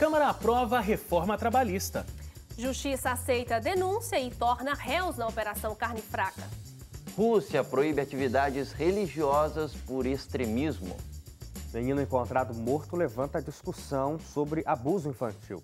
Câmara aprova a reforma trabalhista. Justiça aceita a denúncia e torna réus na Operação Carne Fraca. Rússia proíbe atividades religiosas por extremismo. Menino encontrado morto levanta a discussão sobre abuso infantil.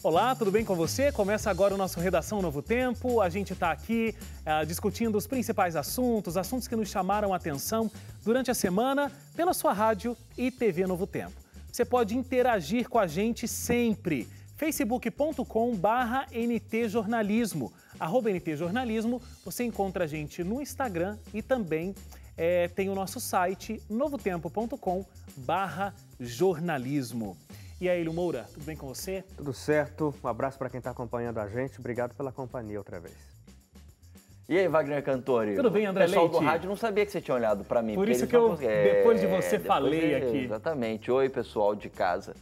Olá, tudo bem com você? Começa agora o nosso Redação Novo Tempo. A gente está aqui discutindo os principais assuntos que nos chamaram a atenção durante a semana pela sua rádio e TV Novo Tempo. Você pode interagir com a gente sempre. facebook.com/ntjornalismo. @ntjornalismo. Você encontra a gente no Instagram e também tem o nosso site novotempo.com/jornalismo. E aí, Hélio Moura, tudo bem com você? Tudo certo. Um abraço para quem está acompanhando a gente. Obrigado pela companhia outra vez. E aí, Wagner Cantori? Tudo bem, André Leite? O pessoal do rádio não sabia que você tinha olhado para mim. Por isso que eu, depois de você, falei aqui. Exatamente. Oi, pessoal de casa.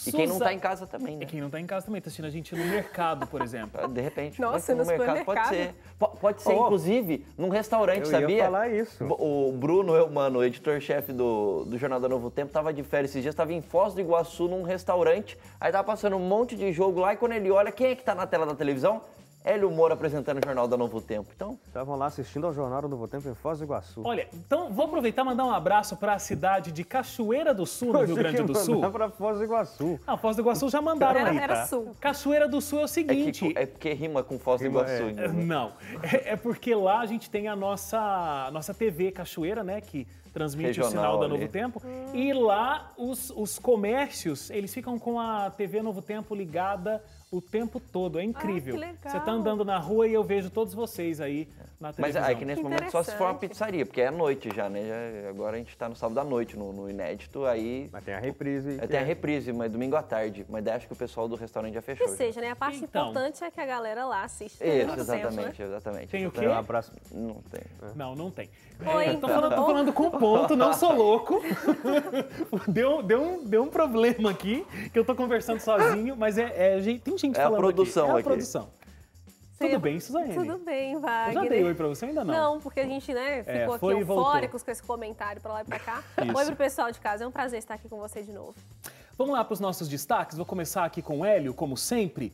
E quem não está em casa também, né? E quem não está em casa também, está assistindo a gente no mercado, por exemplo. De repente. Nossa, no mercado pode ser. Pode ser, inclusive, num restaurante, sabia? Eu ia falar isso. O Bruno Eumano, o editor-chefe do Jornal da Novo Tempo, estava de férias esses dias, estava em Foz do Iguaçu, num restaurante, aí estava passando um monte de jogo lá, e quando ele olha, quem é que está na tela da televisão? Hélio Moura apresentando o Jornal da Novo Tempo. Então, estavam lá assistindo ao Jornal do Novo Tempo em Foz do Iguaçu. Olha, então vou aproveitar e mandar um abraço para a cidade de Cachoeira do Sul, no Rio Grande do Sul. Para Foz do Iguaçu. Não, Foz do Iguaçu já mandaram aí, Era tá? Sul. Cachoeira do Sul é o seguinte... É porque rima com Foz do Iguaçu. Né? Não, é porque lá a gente tem a nossa TV Cachoeira, né, que transmite Regional, o sinal da ali. Novo Tempo. E lá os comércios, eles ficam com a TV Novo Tempo ligada o tempo todo. É incrível. Que legal. Você tá andando na rua e eu vejo todos vocês aí na televisão. Mas é que nesse momento só se for uma pizzaria, porque é à noite já, né? Agora a gente tá no sábado à noite, no Inédito, aí... Mas tem a reprise. Tem a reprise, mas domingo à tarde. Mas daí acho que o pessoal do restaurante já fechou. Que seja, né? A parte Então. importante é que a galera lá assiste. Isso, exatamente, Né? exatamente. Tem o quê? Um abraço. Não tem. Não tem. Oi, Tô falando com ponto, não sou louco. Deu um problema aqui, que eu tô conversando sozinho, mas tem gente falando a produção aqui. É a aqui. produção. Tudo bem, Suzane? Tudo bem, Eu Wagner. já dei oi pra você, ainda não? Não, porque a gente, né, ficou foi aqui e voltou. eufóricos com esse comentário pra lá e pra cá. Isso. Oi pro pessoal de casa, é um prazer estar aqui com você de novo. Vamos lá para os nossos destaques. Vou começar aqui com o Hélio, como sempre.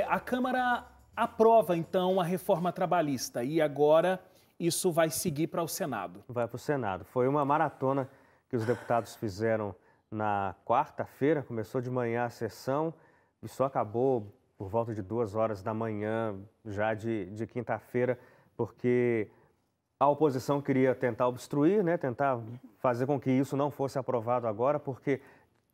A Câmara aprova, então, a reforma trabalhista e agora isso vai seguir para o Senado. Vai para o Senado. Foi uma maratona que os deputados fizeram na quarta-feira. Começou de manhã a sessão e só acabou por volta de 2 horas da manhã, já de quinta-feira, porque a oposição queria tentar obstruir, né, tentar fazer com que isso não fosse aprovado agora, porque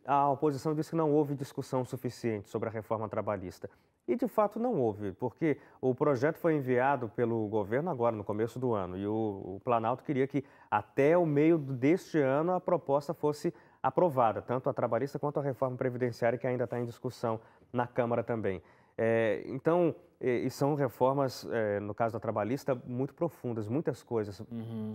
a oposição disse que não houve discussão suficiente sobre a reforma trabalhista. E, de fato, não houve, porque o projeto foi enviado pelo governo agora, no começo do ano, e o Planalto queria que até o meio deste ano a proposta fosse aprovada, tanto a trabalhista quanto a reforma previdenciária, que ainda está em discussão na Câmara também. Então, e são reformas, no caso da trabalhista, muito profundas, muitas coisas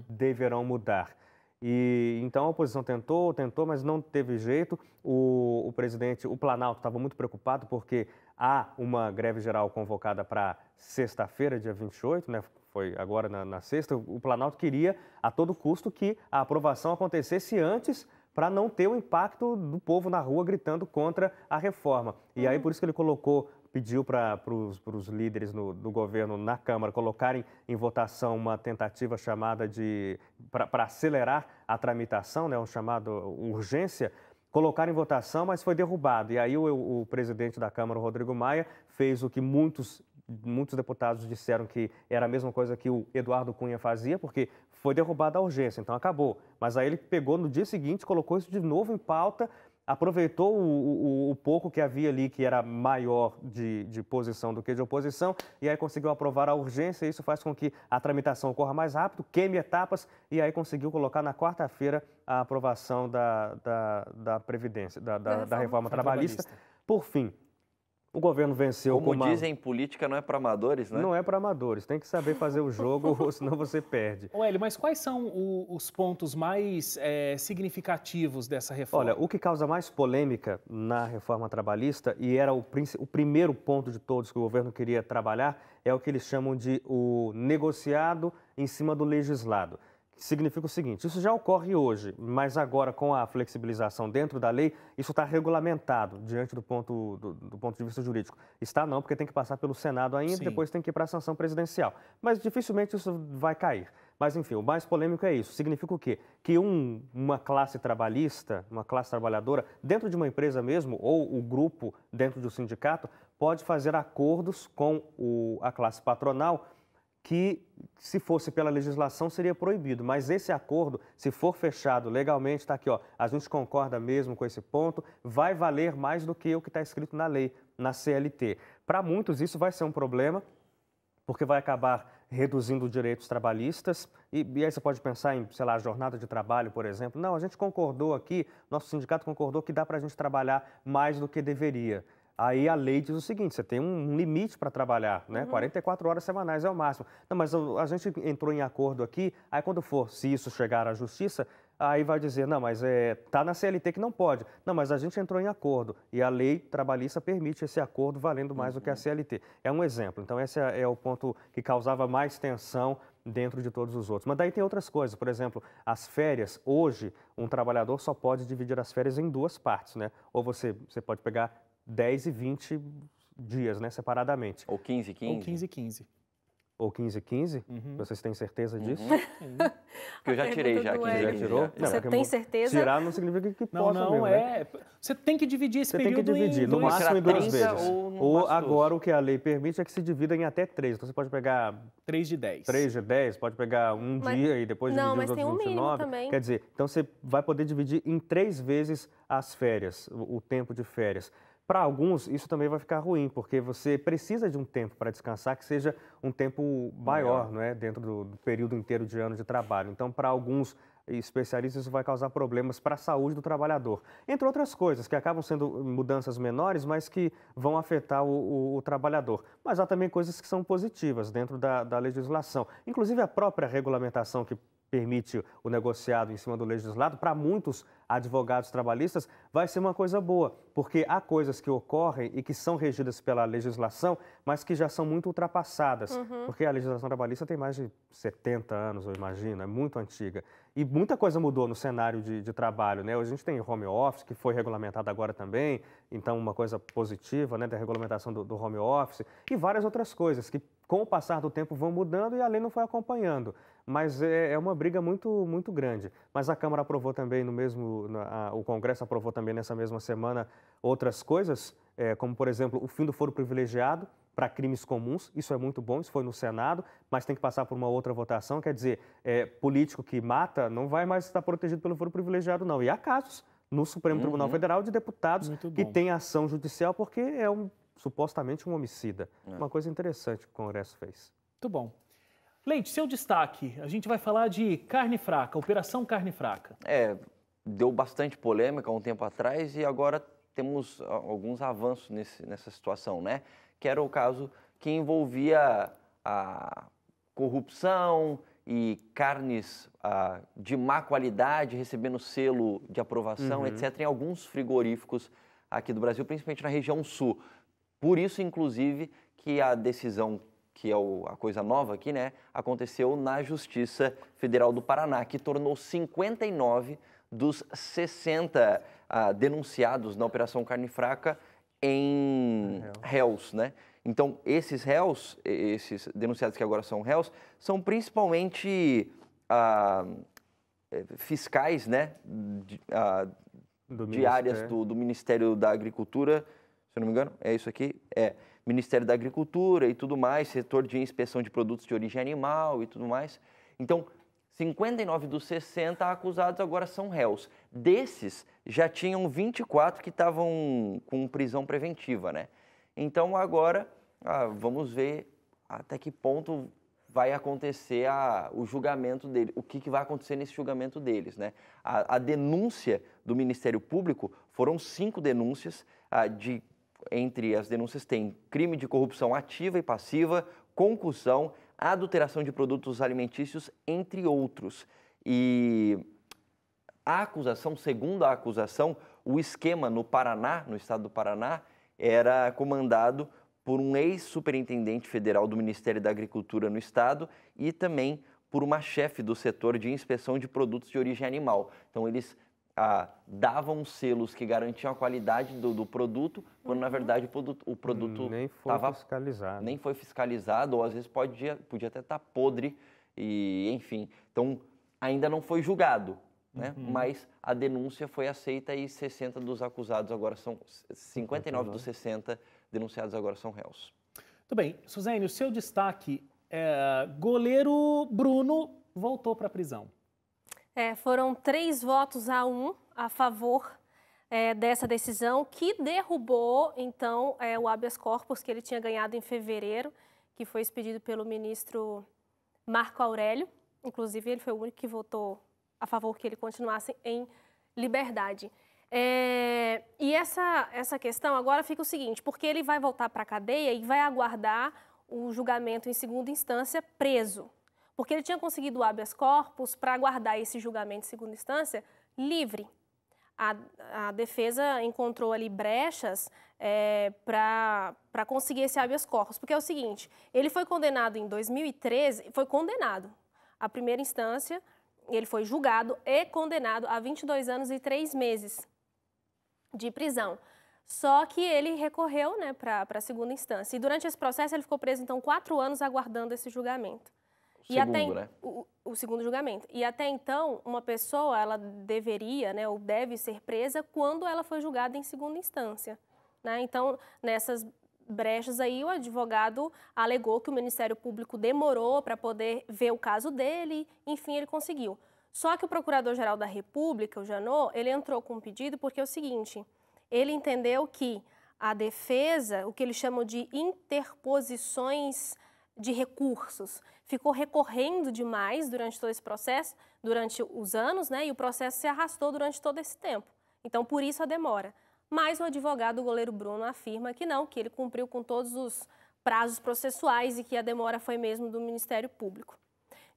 deverão mudar. E então a oposição tentou, mas não teve jeito. O presidente, o Planalto, estava muito preocupado porque há uma greve geral convocada para sexta-feira, dia 28, né? Foi agora na sexta. O Planalto queria, a todo custo, que a aprovação acontecesse antes para não ter o impacto do povo na rua gritando contra a reforma. E aí, por isso que ele pediu para os líderes do governo na Câmara colocarem em votação uma tentativa chamada para acelerar a tramitação, né, um chamado urgência, colocar em votação, mas foi derrubado. E aí o presidente da Câmara, Rodrigo Maia, fez o que muitos deputados disseram que era a mesma coisa que o Eduardo Cunha fazia, porque foi derrubada a urgência, então acabou. Mas aí ele pegou no dia seguinte, colocou isso de novo em pauta, aproveitou o pouco que havia ali, que era maior de posição do que de oposição, e aí conseguiu aprovar a urgência. Isso faz com que a tramitação ocorra mais rápido, queime etapas, e aí conseguiu colocar na quarta-feira a aprovação da Previdência, da reforma trabalhista. Por fim, O governo venceu Como com uma... dizem, política não é para amadores, né? Não é para amadores, tem que saber fazer o jogo, ou senão você perde. Ô, Hélio, mas quais são os pontos mais significativos dessa reforma? Olha, o que causa mais polêmica na reforma trabalhista, e era o primeiro ponto de todos que o governo queria trabalhar, é o que eles chamam de o negociado em cima do legislado. Significa o seguinte, isso já ocorre hoje, mas agora com a flexibilização dentro da lei, isso está regulamentado diante do ponto de vista jurídico. Está não, porque tem que passar pelo Senado ainda, depois tem que ir para a sanção presidencial. Mas dificilmente isso vai cair. Mas enfim, o mais polêmico é isso. Significa o quê? Que uma classe trabalhista, uma classe trabalhadora, dentro de uma empresa mesmo, ou o grupo dentro do sindicato, pode fazer acordos com a classe patronal que, se fosse pela legislação, seria proibido. Mas esse acordo, se for fechado legalmente, está aqui, ó, a gente concorda mesmo com esse ponto, vai valer mais do que o que está escrito na lei, na CLT. Para muitos, isso vai ser um problema, porque vai acabar reduzindo direitos trabalhistas. E aí você pode pensar em, sei lá, jornada de trabalho, por exemplo. Não, a gente concordou aqui, nosso sindicato concordou que dá para a gente trabalhar mais do que deveria. Aí a lei diz o seguinte, você tem um limite para trabalhar, né? 44 horas semanais é o máximo. Não, mas a gente entrou em acordo aqui, aí quando for, se isso chegar à justiça, aí vai dizer, não, mas tá na CLT que não pode. Não, mas a gente entrou em acordo e a lei trabalhista permite esse acordo valendo mais do que a CLT. É um exemplo. Então esse é o ponto que causava mais tensão dentro de todos os outros. Mas daí tem outras coisas, por exemplo, as férias. Hoje, um trabalhador só pode dividir as férias em duas partes, né? Ou você pode pegar 10 e 20 dias, né, separadamente. Ou 15 e 15. Ou 15 e 15. Ou 15 e 15? Vocês têm certeza disso? Porque eu já tirei, já. do Que Hélio. já Tirou? tirou. Você tem certeza? Tirar não significa que Não, possa não, mesmo, né? Você tem que dividir esse Você tem que período dividir, em no dois. máximo em duas 30 vezes. ou no Ou máximo agora o que a lei permite é que se divida em até 3. Então você pode pegar 3 de 10. 3 de 10, pode pegar um Mas- dia e depois não, dividir mas os tem outros um mínimo 29. também. Quer dizer, então você vai poder dividir em 3 vezes as férias, o tempo de férias. Para alguns, isso também vai ficar ruim, porque você precisa de um tempo para descansar que seja um tempo maior, não é? Dentro do período inteiro de ano de trabalho. Então, para alguns especialistas, isso vai causar problemas para a saúde do trabalhador. Entre outras coisas, que acabam sendo mudanças menores, mas que vão afetar o trabalhador. Mas há também coisas que são positivas dentro da legislação. Inclusive, a própria regulamentação que permite o negociado em cima do legislado, para muitos advogados trabalhistas, vai ser uma coisa boa, porque há coisas que ocorrem e que são regidas pela legislação, mas que já são muito ultrapassadas, porque a legislação trabalhista tem mais de 70 anos, eu imagino, é muito antiga. E muita coisa mudou no cenário de trabalho, né? Hoje a gente tem home office, que foi regulamentado agora também, então uma coisa positiva, né, da regulamentação do home office, e várias outras coisas que, com o passar do tempo, vão mudando e a lei não foi acompanhando. Mas é uma briga muito, muito grande. Mas a Câmara aprovou também o Congresso aprovou também nessa mesma semana outras coisas, como, por exemplo, o fim do foro privilegiado para crimes comuns. Isso é muito bom, isso foi no Senado, mas tem que passar por uma outra votação. Quer dizer, político que mata não vai mais estar protegido pelo foro privilegiado, não. E há casos no Supremo Tribunal Federal de deputados que têm ação judicial porque supostamente um homicida. Uma coisa interessante que o Congresso fez. Muito bom. Leite, seu destaque, a gente vai falar de carne fraca, Operação Carne Fraca. Deu bastante polêmica há um tempo atrás e agora temos alguns avanços nessa situação, né? Que era o caso que envolvia a corrupção e carnes de má qualidade recebendo selo de aprovação, etc., em alguns frigoríficos aqui do Brasil, principalmente na região sul. Por isso, inclusive, que a decisão, que é a coisa nova aqui, né, aconteceu na Justiça Federal do Paraná, que tornou 59 dos 60 denunciados na Operação Carne Fraca em réus, né? Então, esses réus, esses denunciados que agora são réus, são principalmente fiscais, né, de áreas do Ministério da Agricultura, se eu não me engano, é isso aqui, Ministério da Agricultura e tudo mais, setor de inspeção de produtos de origem animal e tudo mais. Então, 59 dos 60 acusados agora são réus. Desses, já tinham 24 que estavam com prisão preventiva, né? Então, agora, vamos ver até que ponto vai acontecer o julgamento dele, o que vai acontecer nesse julgamento deles, né? A denúncia do Ministério Público foram 5 denúncias de entre as denúncias tem crime de corrupção ativa e passiva, concussão, adulteração de produtos alimentícios, entre outros. E a acusação, segundo a acusação, o esquema no Paraná, no estado do Paraná, era comandado por um ex-superintendente federal do Ministério da Agricultura no estado e também por uma chefe do setor de inspeção de produtos de origem animal. Então, eles davam selos que garantiam a qualidade do produto, quando, na verdade, o produto nem foi fiscalizado. Nem foi fiscalizado, ou às vezes podia até estar podre, e enfim. Então, ainda não foi julgado, né? Mas a denúncia foi aceita e 60 dos acusados agora são 59 dos 60 denunciados agora são réus. Muito bem. Suzane, o seu destaque é goleiro Bruno voltou para a prisão. Foram 3-1 a favor dessa decisão, que derrubou, então, o habeas corpus que ele tinha ganhado em fevereiro, que foi expedido pelo ministro Marco Aurélio. Inclusive, ele foi o único que votou a favor que ele continuasse em liberdade. E essa questão agora fica o seguinte, porque ele vai voltar para a cadeia e vai aguardar o julgamento em segunda instância preso. Porque ele tinha conseguido o habeas corpus para aguardar esse julgamento em segunda instância livre. A defesa encontrou ali brechas para conseguir esse habeas corpus. Porque é o seguinte, ele foi condenado em 2013, foi condenado à primeira instância, ele foi julgado e condenado a 22 anos e 3 meses de prisão. Só que ele recorreu, né, para a segunda instância. E durante esse processo ele ficou preso, então, 4 anos aguardando esse julgamento. O segundo julgamento. E até então, uma pessoa, ela deveria, né, ou deve ser presa quando ela foi julgada em segunda instância, né? Então, nessas brechas aí, o advogado alegou que o Ministério Público demorou para poder ver o caso dele, enfim, ele conseguiu. Só que o Procurador-Geral da República, o Janot, ele entrou com um pedido porque é o seguinte, ele entendeu que a defesa, o que eles chamam de interposições de recursos, ficou recorrendo demais durante todo esse processo, durante os anos, né? E o processo se arrastou durante todo esse tempo. Então, por isso a demora. Mas o advogado, o goleiro Bruno, afirma que não, que ele cumpriu com todos os prazos processuais e que a demora foi mesmo do Ministério Público.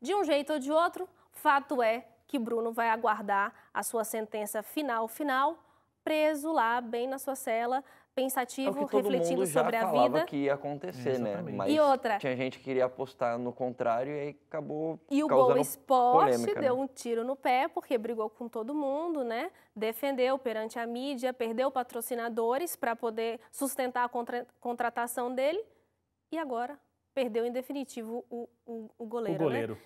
De um jeito ou de outro, fato é que Bruno vai aguardar a sua sentença final, preso lá, bem na sua cela, pensativo, refletindo sobre a vida. Todo mundo já falava que ia acontecer, né? Mas e outra, tinha gente que queria apostar no contrário e aí acabou e o causando Gol Esporte polêmica, deu né? um tiro no pé, porque brigou com todo mundo, né? Defendeu perante a mídia, perdeu patrocinadores para poder sustentar a contratação dele e agora perdeu em definitivo o goleiro, né?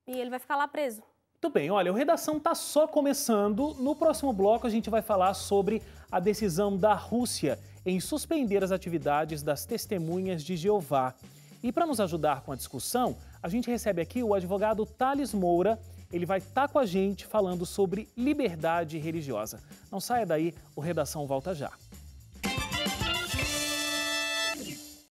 E ele vai ficar lá preso. Muito bem, olha, o Redação está só começando. No próximo bloco a gente vai falar sobre a decisão da Rússia em suspender as atividades das testemunhas de Jeová. E para nos ajudar com a discussão, a gente recebe aqui o advogado Thales Moura. Ele vai estar com a gente falando sobre liberdade religiosa. Não saia daí, o Redação volta já.